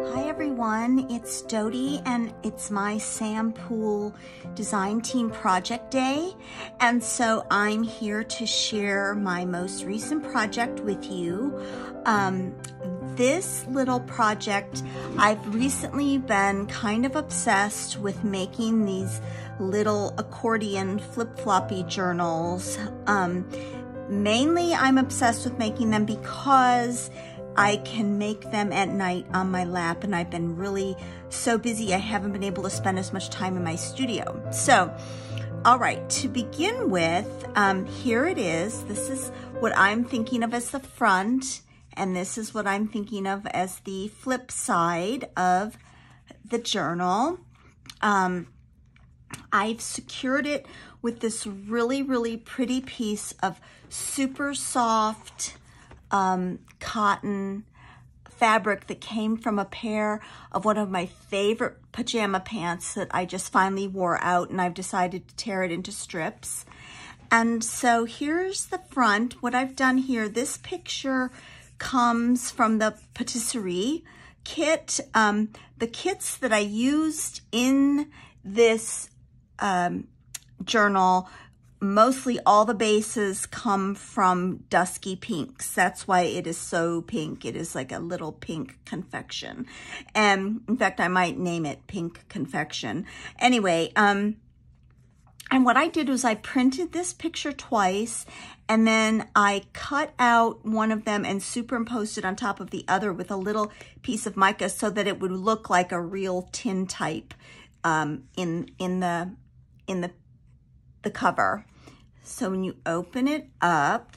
Hi everyone, it's Dodie and it's my Sam Poole Design Team Project Day, and so I'm here to share my most recent project with you. This little project, I've recently been kind of obsessed with making these little accordion flip-floppy journals. Mainly I'm obsessed with making them because I can make them at night on my lap, and I've been really so busy I haven't been able to spend as much time in my studio. So, all right, to begin with, here it is. This is what I'm thinking of as the front, and this is what I'm thinking of as the flip side of the journal. I've secured it with this really, really pretty piece of super soft cotton fabric that came from a pair of one of my favorite pajama pants that I just finally wore out, and I've decided to tear it into strips. And so here's the front. What I've done here, this picture comes from the Patisserie kit. The kits that I used in this journal, mostly all the bases come from Dusky Pinks. That's why it is so pink. It is like a little pink confection. And in fact, I might name it Pink Confection. Anyway, and what I did was I printed this picture twice, and then I cut out one of them and superimposed it on top of the other with a little piece of mica so that it would look like a real tintype in the cover. So when you open it up,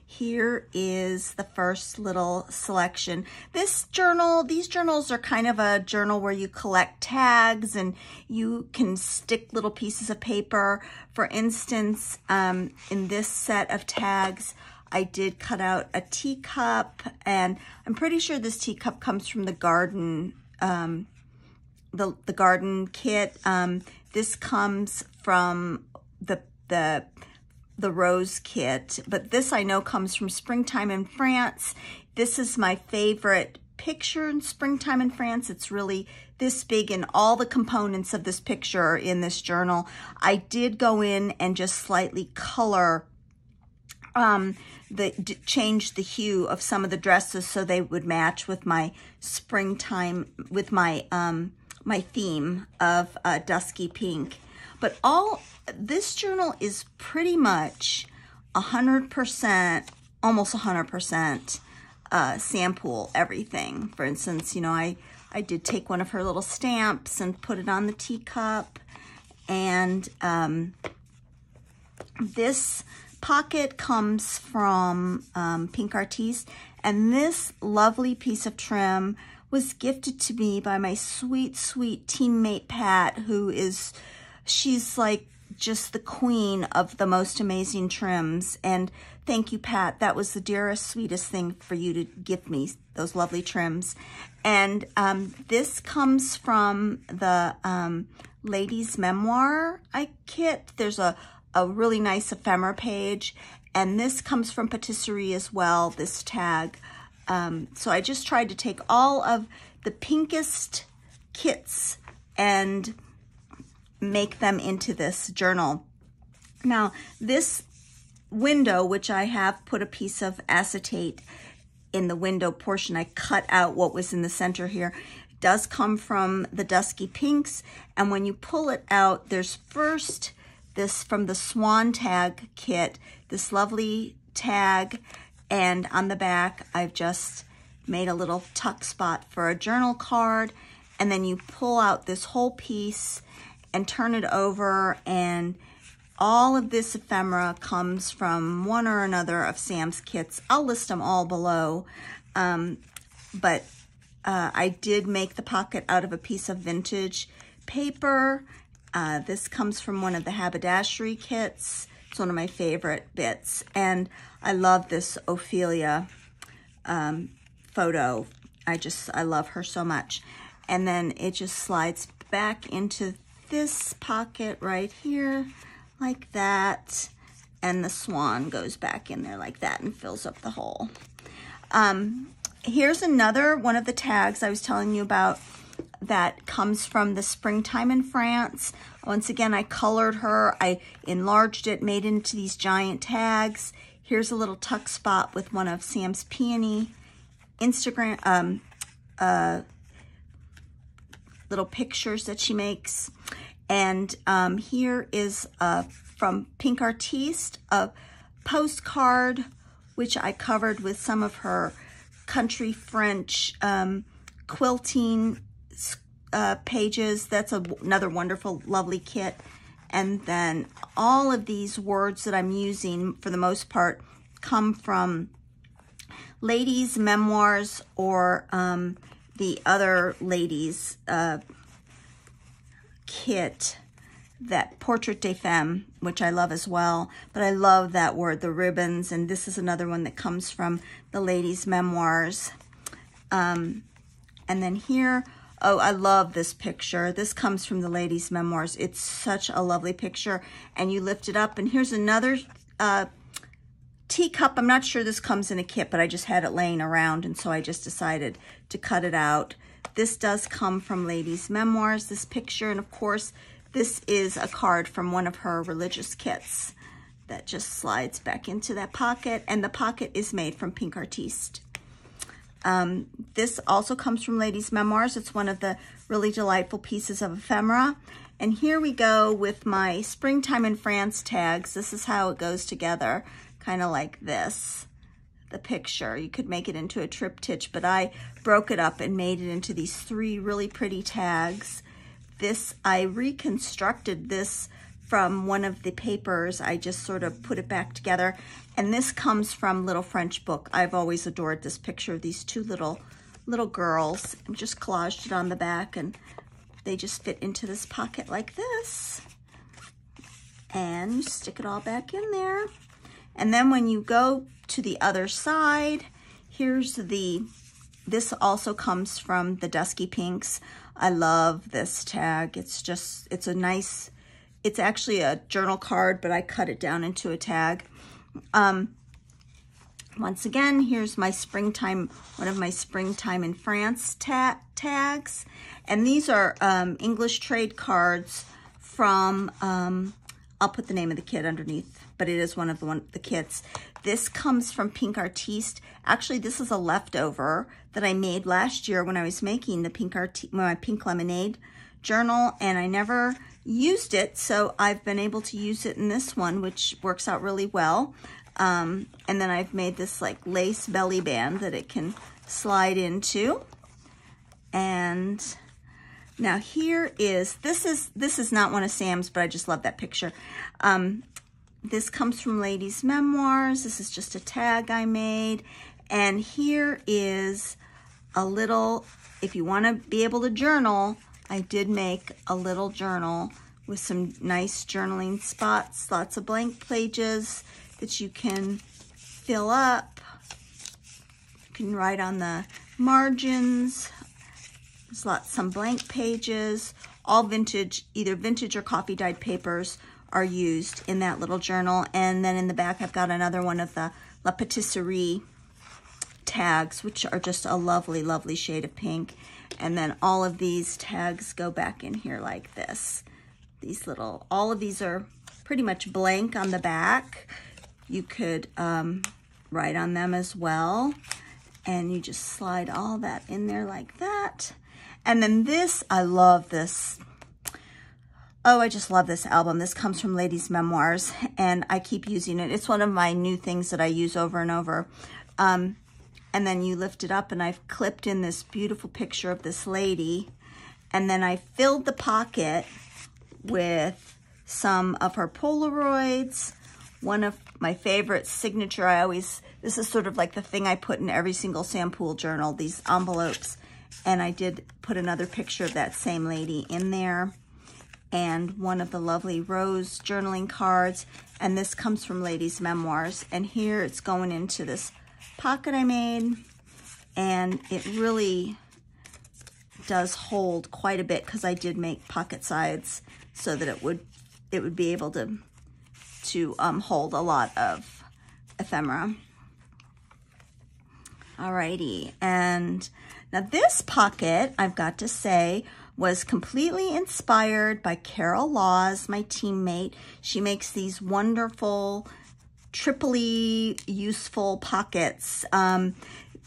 here is the first little selection. These journals are kind of a journal where you collect tags and you can stick little pieces of paper. For instance, in this set of tags, I did cut out a teacup, and I'm pretty sure this teacup comes from the garden, the garden kit. This comes from the rose kit, but this I know comes from Springtime in France. This is my favorite picture in Springtime in France. It's really this big, and all the components of this picture are in this journal. I did go in and just slightly color, change the hue of some of the dresses so they would match with my springtime, with my my theme of dusky pink. But this journal is pretty much 100%, almost 100% Sam Poole everything. For instance, you know, I did take one of her little stamps and put it on the teacup. And this pocket comes from Pink Artiste. And this lovely piece of trim was gifted to me by my sweet, sweet teammate, Pat, she's like just the queen of the most amazing trims. And thank you, Pat. That was the dearest, sweetest thing for you to give me, those lovely trims. And this comes from the Ladies Memoir kit. There's a really nice ephemera page. And this comes from Patisserie as well, this tag. So I just tried to take all of the pinkest kits and make them into this journal. Now, this window, which I have put a piece of acetate in the window portion, I cut out what was in the center here, does come from the Dusky Pinks. And when you pull it out, there's first this from the Swan tag kit, this lovely tag. And on the back, I've just made a little tuck spot for a journal card. And then you pull out this whole piece and turn it over, and all of this ephemera comes from one or another of Sam's kits. I'll list them all below, but I did make the pocket out of a piece of vintage paper. This comes from one of the haberdashery kits. It's one of my favorite bits, and I love this Ophelia photo. I love her so much. And then it just slides back into this pocket right here, like that, and the swan goes back in there like that and fills up the hole. Here's another one of the tags I was telling you about that comes from the Springtime in France. Once again, I colored her, I enlarged it, made it into these giant tags. Here's a little tuck spot with one of Sam's Peony Instagram little pictures that she makes. And here is from Pink Artiste, a postcard which I covered with some of her country French quilting pages. That's another wonderful, lovely kit. And then all of these words that I'm using, for the most part, come from ladies' memoirs or the other ladies' kit, that Portrait de Femme, which I love as well. But I love that word, the ribbons. And this is another one that comes from the ladies' memoirs. And then here, oh, I love this picture. This comes from the ladies' memoirs. It's such a lovely picture. And you lift it up. And here's another teacup. I'm not sure this comes in a kit, but I just had it laying around, and so I just decided to cut it out. This does come from ladies' memoirs, this picture. And of course, this is a card from one of her religious kits that just slides back into that pocket. And the pocket is made from Pink Artiste. This also comes from ladies' memoirs. It's one of the really delightful pieces of ephemera. And here we go with my Springtime in France tags. This is how it goes together, kind of like this, the picture. You could make it into a triptych, but I broke it up and made it into these 3 really pretty tags. This, I reconstructed this from one of the papers. I just sort of put it back together. And this comes from Little French Book. I've always adored this picture of these 2 little girls. I just collaged it on the back, and they just fit into this pocket like this. And you stick it all back in there. And then when you go to the other side, here's this also comes from the Dusky Pinks. I love this tag. It's a nice, it's actually a journal card, but I cut it down into a tag. Once again, here's my springtime, one of my Springtime in France tags. And these are English trade cards from, I'll put the name of the kit underneath, but it is one of the kits. This comes from Pink Artiste. Actually, this is a leftover that I made last year when I was making the my Pink Lemonade journal, and I never used it, so I've been able to use it in this one, which works out really well. And then I've made this like lace belly band that it can slide into. And now here is, this is not one of Sam's, but I just love that picture. This comes from Ladies' Memoirs. This is just a tag I made. And here is a little, if you want to be able to journal, I did make a little journal with some nice journaling spots, lots of blank pages that you can fill up. You can write on the margins. There's some blank pages, all vintage, either vintage or coffee dyed papers are used in that little journal. And then in the back, I've got another one of the La Patisserie tags, which are just a lovely, lovely shade of pink. And then all of these tags go back in here like this. These little, all of these are pretty much blank on the back. You could write on them as well. And you just slide all that in there like that. And then this, I love this. Oh, I just love this album. This comes from Ladies' Memoirs, and I keep using it. It's one of my new things that I use over and over. And then you lift it up, and I've clipped in this beautiful picture of this lady. And then I filled the pocket with some of her Polaroids. One of my favorite signature, this is sort of like the thing I put in every single Sam Poole journal, these envelopes. And I did put another picture of that same lady in there. And one of the lovely rose journaling cards. And this comes from Ladies' Memoirs. And here it's going into this pocket I made. And it really does hold quite a bit, because I did make pocket sides so that it would be able to hold a lot of ephemera. Alrighty, and now this pocket, I've got to say, was completely inspired by Carol Laws, my teammate. She makes these wonderful, triply useful pockets.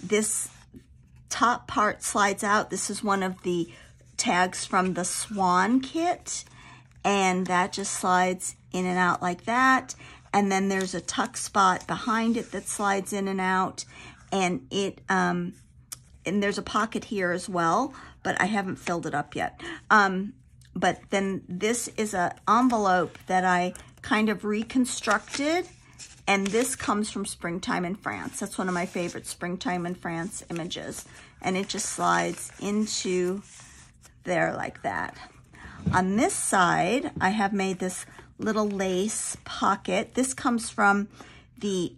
This top part slides out. This is one of the tags from the Swan kit, and that just slides in and out like that. And then there's a tuck spot behind it that slides in and out. And and there's a pocket here as well, but I haven't filled it up yet. But then this is an envelope that I kind of reconstructed, and this comes from Springtime in France. That's one of my favorite Springtime in France images, and it just slides into there like that. On this side, I have made this little lace pocket. This comes from the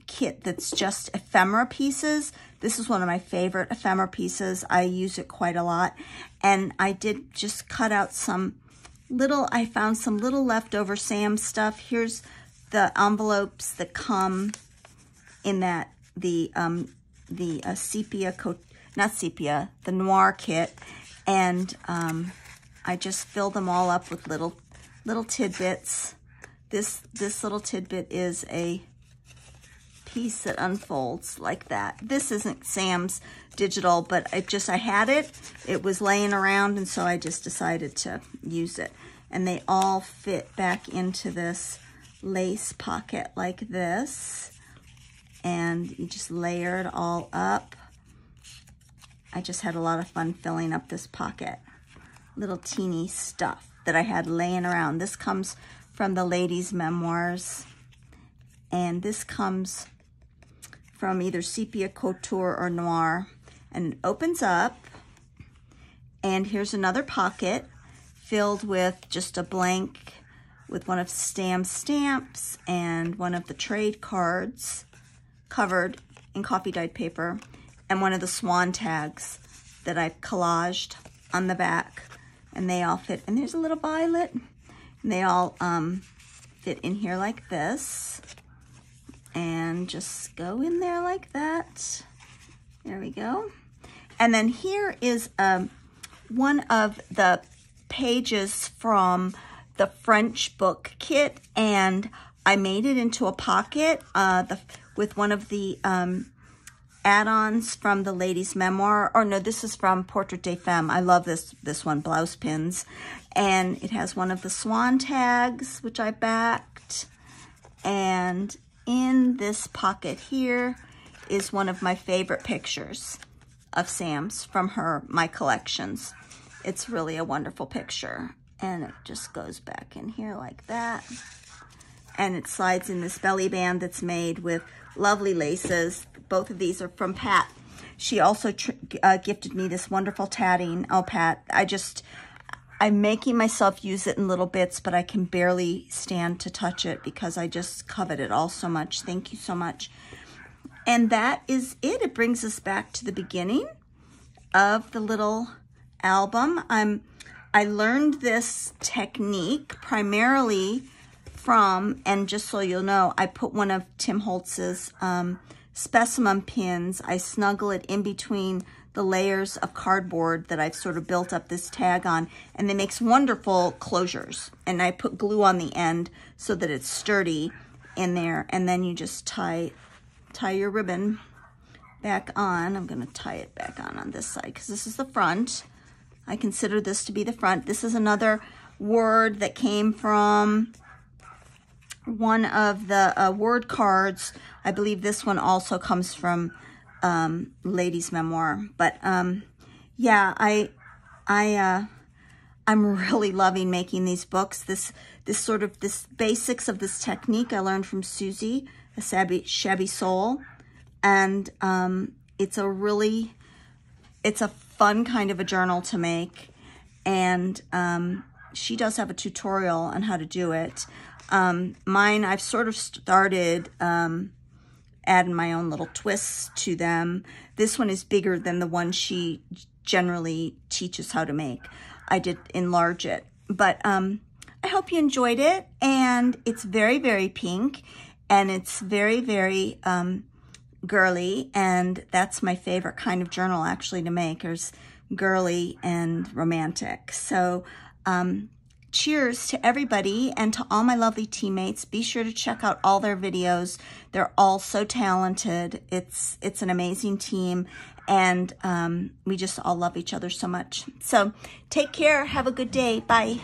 kit that's just ephemera pieces. This is one of my favorite ephemera pieces. I use it quite a lot. And I did just cut out some little, I found some little leftover Sam stuff. Here's the envelopes that come in that, the sepia, not sepia, the Noir kit. And I just fill them all up with little tidbits. This little tidbit is a piece that unfolds like that. This isn't Sam's digital, but I had it. It was laying around, and so I just decided to use it. And they all fit back into this lace pocket like this. And you just layer it all up. I just had a lot of fun filling up this pocket. Little teeny stuff that I had laying around. This comes from the ladies' memoirs. And this comes from either Sepia Couture or Noir, and it opens up, and here's another pocket filled with just a blank with one of Sam's stamps and one of the trade cards covered in coffee dyed paper, and one of the Swan tags that I've collaged on the back, and they all fit. And there's a little violet, and they all fit in here like this. And just go in there like that. There we go. And then here is one of the pages from the French book kit, and I made it into a pocket with one of the add-ons from the ladies' memoir. Or no, this is from Portrait de Femme. I love this one, blouse pins. And it has one of the Swan tags, which I backed. And in this pocket here is one of my favorite pictures of Sam's from my collections. It's really a wonderful picture. And it just goes back in here like that. And it slides in this belly band that's made with lovely laces. Both of these are from Pat. She also gifted me this wonderful tatting. Oh, Pat, I'm making myself use it in little bits, but I can barely stand to touch it because I just covet it all so much. Thank you so much. And that is it. It brings us back to the beginning of the little album. I learned this technique primarily from, and just so you'll know, I put one of Tim Holtz's specimen pins. I snuggle it in between the layers of cardboard that I've sort of built up this tag on, and it makes wonderful closures. And I put glue on the end so that it's sturdy in there, and then you just tie your ribbon back on. I'm gonna tie it back on this side because this is the front. I consider this to be the front. This is another word that came from one of the word cards. I believe this one also comes from ladies' memoir. But yeah, I'm really loving making these books. This basics of this technique I learned from Suzy, a shabby soul, and it's a fun kind of a journal to make, and she does have a tutorial on how to do it. Mine, I've sort of started adding my own little twists to them. This one is bigger than the one she generally teaches how to make. I did enlarge it, but I hope you enjoyed it, and it's very, very pink, and it's very, very girly, and that's my favorite kind of journal actually to make. There's girly and romantic. So cheers to everybody and to all my lovely teammates. Be sure to check out all their videos. They're all so talented. It's an amazing team, and we just all love each other so much. So take care. Have a good day. Bye.